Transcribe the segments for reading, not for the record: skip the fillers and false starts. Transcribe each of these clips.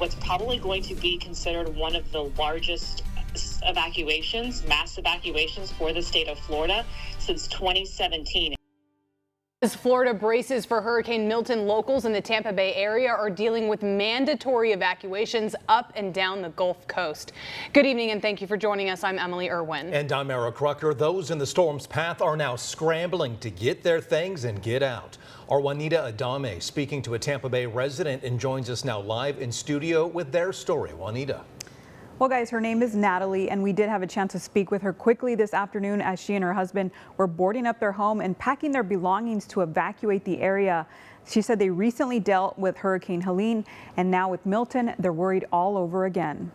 what's probably going to be considered one of the largest mass evacuations for the state of Florida since 2017. As Florida braces for Hurricane Milton, locals in the Tampa Bay area are dealing with mandatory evacuations up and down the Gulf Coast. Good evening and thank you for joining us. I'm Emily Irwin. And I'm Eric Rucker. Those in the storm's path are now scrambling to get their things and get out. Our Juanita Adame speaking to a Tampa Bay resident and joins us now live in studio with their story. Juanita. Well, guys, her name is Natalie, and we did have a chance to speak with her quickly this afternoon as she and her husband were boarding up their home and packing their belongings to evacuate the area. She said they recently dealt with Hurricane Helene, and now with Milton, they're worried all over again.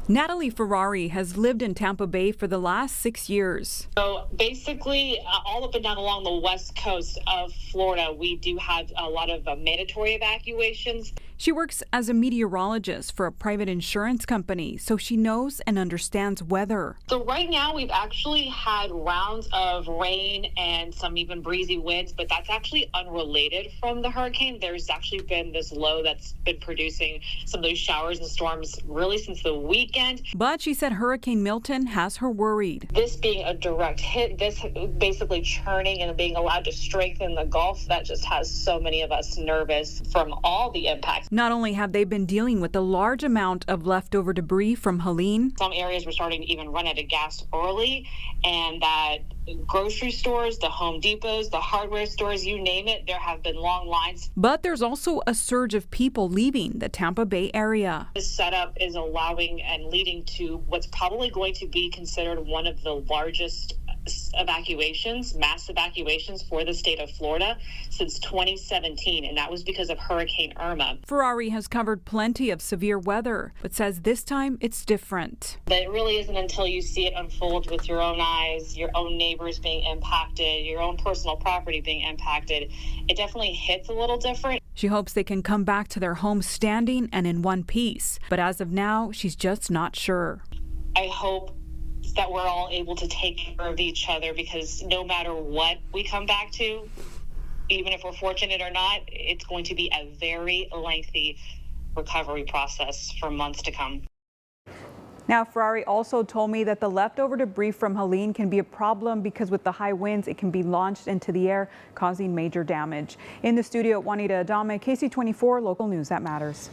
Natalie Ferrari has lived in Tampa Bay for the last 6 years. So basically, all up and down along the west coast of Florida, we do have a lot of mandatory evacuations. She works as a meteorologist for a private insurance company, so she knows and understands weather. So right now, we've actually had rounds of rain and some even breezy winds, but that's actually unrelated from the hurricane. There's actually been this low that's been producing some of those showers and storms really since the weekend. But she said Hurricane Milton has her worried. This being a direct hit, this basically churning and being allowed to strengthen the Gulf, that just has so many of us nervous from all the impacts. Not only have they been dealing with a large amount of leftover debris from Helene. Some areas were starting to even run out of gas early, and that grocery stores, the Home Depots, the hardware stores, you name it, there have been long lines. But there's also a surge of people leaving the Tampa Bay area. This setup is allowing and leading to what's probably going to be considered one of the largest mass evacuations for the state of Florida since 2017, and that was because of Hurricane Irma. Ferrari has covered plenty of severe weather, but says this time it's different. But it really isn't until you see it unfold with your own eyes, your own neighbors being impacted, your own personal property being impacted, it definitely hits a little different. She hopes they can come back to their homes standing and in one piece, but as of now, she's just not sure. I hope that we're all able to take care of each other, because no matter what we come back to, even if we're fortunate or not, it's going to be a very lengthy recovery process for months to come. Now, Ferrari also told me that the leftover debris from Helene can be a problem because with the high winds, it can be launched into the air, causing major damage. In the studio, Juanita Adame, KC24, local news that matters.